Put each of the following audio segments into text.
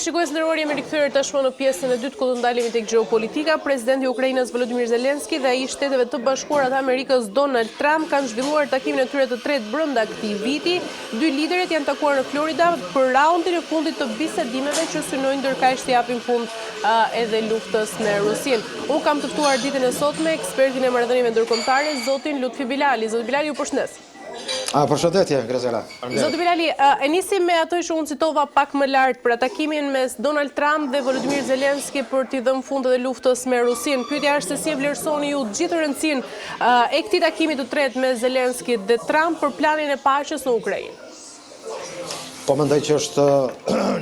Shikues nderuar, jemi rikthyer tashmë në pjesën e dytë ku do ndalemi tek gjeopolitika. Presidenti i Ukrainës Volodymyr Zelensky dhe ai i Shteteve të Bashkuara të Amerikës Donald Trump kanë zhvilluar takimin e tyre të tretë brenda këtij viti. Dy liderët janë takuar në Florida për raundin e fundit të bisedimeve që synojnë ndërkaq të japin fund edhe luftës me Rusin. Unë kam të ftuar ditën e sotme ekspertin e marrëdhënieve ndërkombëtare, zotin Lutfi Bilali. Zoti Bilali, ju përshëndes. Përshëndetje, Grazela. Zoti Bilali, e nisim me atë që unë citova pak më lart për takimin mes Donald Trump dhe Volodymyr Zelensky për t'i dhënë fund edhe luftës me Rusin. Pyetja është se si e vlerësoni ju gjithë rëndësinë e këtij takimi të tretë me Zelensky dhe Trump për planin e paqes në Ukrainë. Po mendoj që është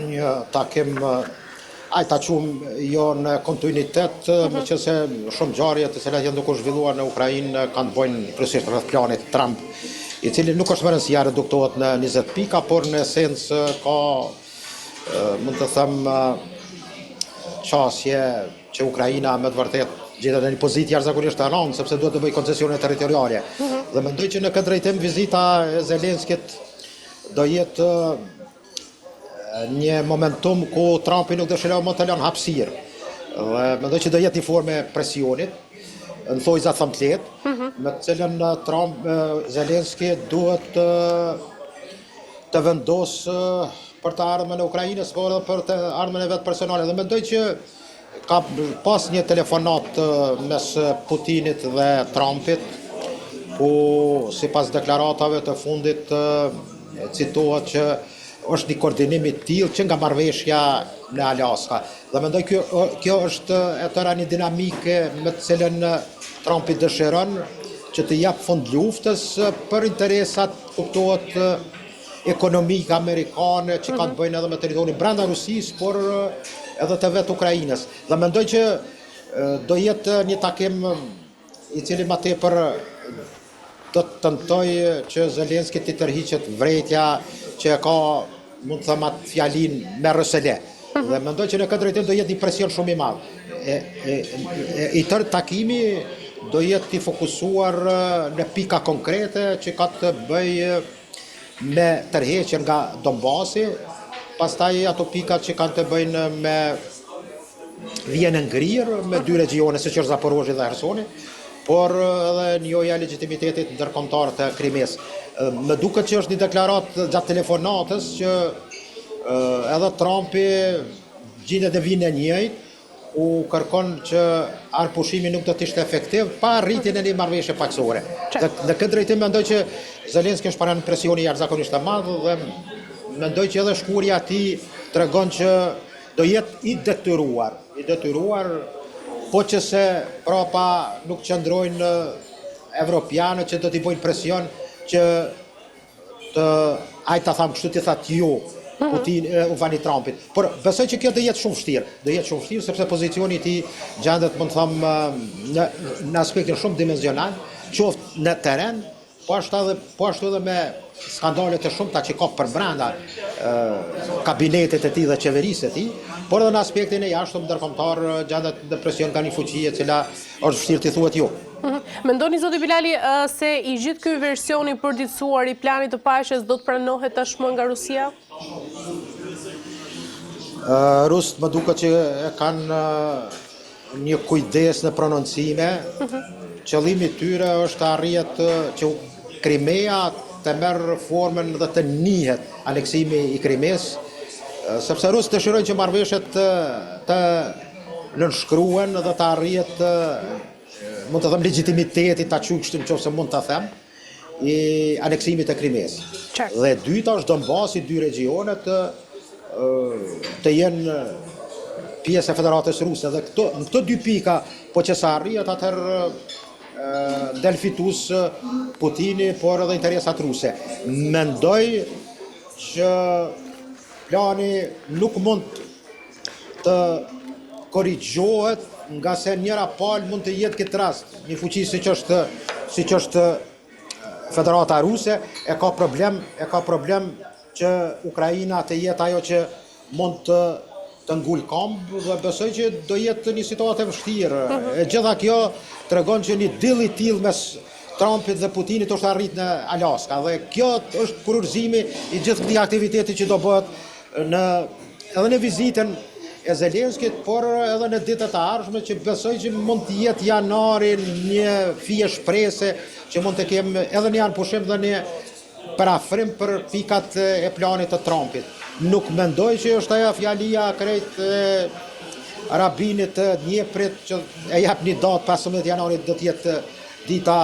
një takim ta quajmë jo në kontinuitet, meqense shumë ngjarje të cilat janë duke u zhvilluar në Ukrainë kanë të bëjnë kryesisht rreth planit Trump, i cili nuk është më rëndësia reduktohet në 20 pika, por në esencë ka, mund të them, qasje që Ukraina me të vërtet gjetet në një pozitë jashtëzakonisht të rëndë, sepse duhet të bëjë koncesione territoriale. Dhe mendoj që në këtë drejtim vizita e Zelenskit do jetë një momentum ku Trumpi nuk dëshiron më të lënë hapësirë. Dhe mendoj që do jetë një formë presionit, në thojza thëmë të letë, me të cilën Zelensky duhet të vendosë për të ardhmen e Ukrajinës, por edhe për të ardhmen e vetë personale. Dhe mendoj që ka pas një telefonat mes Putinit dhe Trumpit, ku sipas deklaratave të fundit citohet që është një koordinim i tillë që nga marrëveshja në Alaska. Dhe mendoj kjo është e tëra një dinamike me të cilën Trumpi dëshiron që të jap fund luftës për interesat, kuptohet, ekonomike amerikane që kanë të bëjnë edhe me territorin brenda Rusisë, por edhe të vetë Ukrainës. Dhe mendoj që do jetë një takim i cili më tepër do të tentoj që Zelensky të tërhiqet vretja që ka, mund të them atë fjalin me rësele. Dhe mendoj që në këtë drejtim do jetë një presion shumë i madh. I tërë takimi do jetë i fokusuar në pika konkrete që ka të bëjë me tërheqjen nga Donbasi, pastaj ato pikat që kanë të bëjnë me vjen e ngrirë me dy regione, siç është Zaporozhia dhe Hersoni, por edhe njoja legitimitetit ndërkombëtar të Krimes. Më duket që është një deklaratë gjatë telefonatës që edhe Trumpi gjendet në vijnë e njëjtë, u kërkon që arpushimi nuk do të ishte efektiv pa rritjen e një marrëveshje paqësore. Në këtë drejtim mendoj që Zelensky është para një presioni jashtëzakonisht të madh dhe mendoj që edhe shkurja e tij tregon që do jetë i detyruar, po që se prapa nuk qëndrojnë evropianët që do t'i bëjnë presion që ai ta tham kështu ti thatë ju Putin u vani Trumpit. Por besoj që kjo do jetë shumë vështirë, sepse pozicioni i tij gjendet, mund të them, në aspektin shumë dimensional, qoftë në terren, po ashtu edhe me skandale të shumta që ka për brenda kabinetit të tij dhe qeverisë të tij, por edhe në aspektin e jashtëm ndërkombëtar gjendet në presion nga një fuqi e cila është vështirë të thuhet ju. Mendoni, zoti Bilali, se i gjithë ky versioni i përditësuar i planit të paqes do të pranohet tashmë nga Rusia? Rusët më duket që kanë një kujdes në prononcime. Qëllimi i tyre është të arrihet që Krimea të merr formën dhe të nihet aneksimi i Krimes, sepse rusët dëshirojnë që marrëveshjet të nënshkruhen dhe të arrihet, mund të them, legitimiteti ta quaj kështu nëse mund ta them, i aneksimit të Krimes. Dhe dyta është Donbasi, dy regionet të jenë pjesë e Federatës Ruse. Dhe në këto dy pika, po që sa arrihet, atëherë del fitus Putini, por edhe interesat ruse. Mendoj që plani nuk mund të korrigjohet, nga se njëra palë mund të jetë këtë rast. Një fuqi siç është Federata Ruse e ka problem që Ukraina të jetë ajo që mund të ngul këmbë, dhe besoj që do jetë një situatë e vështirë. E gjitha kjo tregon që një dill i tillë mes Trumpit dhe Putinit është arrit në Alaska, dhe kjo është kurorëzimi i gjithë këtij aktiviteti që do bëhet në edhe në vizitën e Zelenskit, por edhe në ditët e ardhshme që besoj që mund të jetë janari një fije shprese që mund të kem edhe një anë pushim dhe një parafrim për pikat e planit të Trumpit. Nuk mendoj që është ajo fjalia krejt rabinit të Dnjeprit që e jap një datë 15 janarit do të jetë dita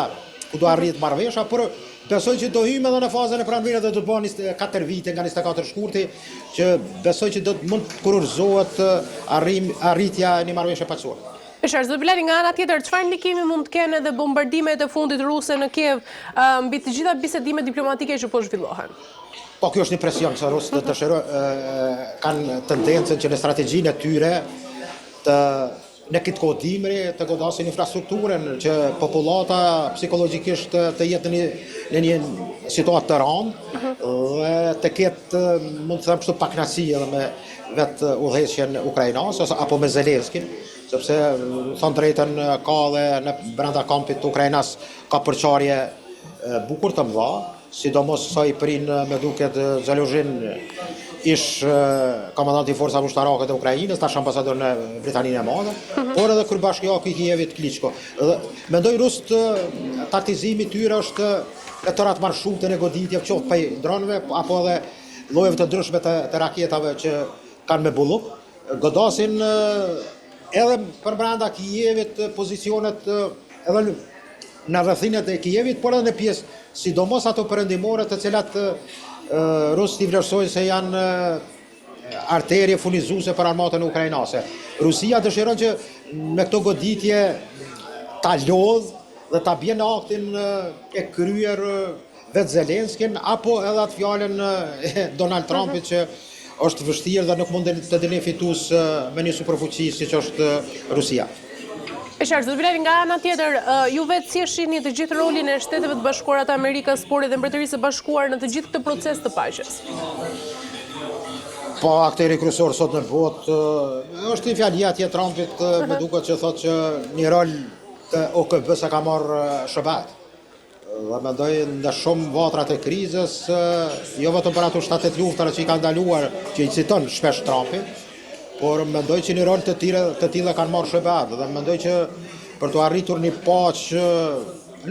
ku do arrit marrëveshja, por besoj që do hyjmë edhe në fazën e pranimit dhe do të bëhen 4 vite nga 24 shkurti që besoj që do të mund të kurorëzohet arritja e një marrëveshje paqësore. Beshar Zobilari, nga ana tjetër, çfarë ndikimi mund të kenë edhe bombardimet e fundit ruse në Kiev mbi të gjitha bisedimet diplomatike që po zhvillohen? Po kjo është një presion, se rusët kanë tendencën që në strategjinë e tyre në këtë kohë dimri të godasin infrastrukturën që popullata psikologjikisht të jetë në një situatë të rëndë dhe të ketë, mund të them kështu, pakënaqësi edhe me vetë udhëheqjen ukrainase apo me Zelenskin, sepse thon drejtën ka dhe në brenda kampit të Ukrainas ka përçarje bukur të mëdha, sidomos sa i prin me duket Zaluzhin ish komandanti i forcave ushtarake të Ukrainës, tash ambasador në Britaninë e Madhe, por edhe kryebashkiaku i Kievit Klitschko. Mendoj rusët taktizimi i tyre është të tërat marshute në goditje qoftë prej dronëve apo edhe llojeve të ndryshme të raketave që kanë me bulluk, godasin edhe për brenda Kievit pozicionet edhe në rrethinat e Kievit, por edhe në pjesë, sidomos ato perëndimore të cilat rusët i vlerësojnë se janë arterje furnizuese për armatën ukrainase. Rusia dëshiron që me këto goditje ta lodh dhe ta bjen në aktin e kryer vetë Zelenskin apo edhe atë fjalën e Donald Trumpit që është vështirë dhe nuk mund të dilë fitues me një superfuqi siç është Rusia. Beshar Zobilari, nga ana tjetër, ju vetë si e shihni të gjithë rolin e Shteteve të Bashkuara të Amerikës, por edhe Mbretërisë së Bashkuar në të gjithë këtë proces të paqes? Po, akteri kryesor sot në botë është një fjalia e Trumpit, me duket që thotë që një rol të OKB-s ka marrë SBA-t. Dhe mendoj në shumë vatrat e krizës, jo vetëm për ato 7 luftara që i kanë ndaluar, që i citon shpesh Trumpi, por mendoj që një rol të tilla kanë marrë SBA-t dhe mendoj që për të arritur një paqë,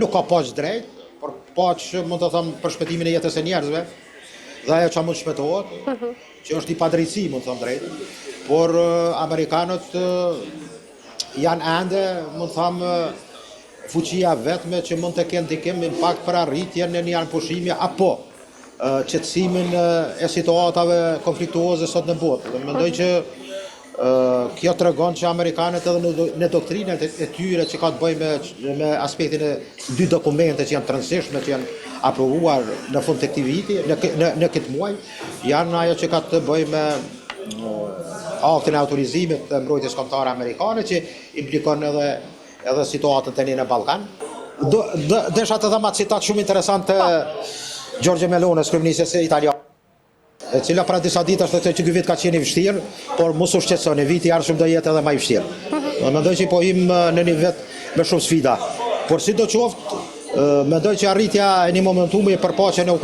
nuk ka paqë drejt, por paqë mund të them për shpëtimin e jetës së njerëzve, dhe ajo që mund shpëtohet, që është i padrejtësi, mund të them drejt, por amerikanët janë ende, mund të them, fuqia vetme që mund të kenë ndikim impakt për arritjen e një anëpushimi apo qetësimin e situatave konfliktuoze sot në botë. Dhe mendoj që kjo tregon që amerikanët edhe në doktrinat e tyre që ka të bëjë me aspektin e 2 dokumente që janë të rëndësishme, që janë aprovuar në fund të këtij viti, në këtë muaj, janë ajo që ka të bëjë me aktin e autorizimit të mbrojtjes kombëtare amerikane që implikon edhe situatën tani në Ballkan. Desha të them atë citat shumë interesant të Giorgia Meloni, kryeministres italiane, e cila para disa ditësh thotë që ky vit ka qenë i vështirë, por mos u shqetësoni, viti i ardhshëm do jetë edhe më i vështirë. Mendoj që po him në një vit me shumë sfida, por sidoqoftë mendoj që arritja e një momentumi për paqen e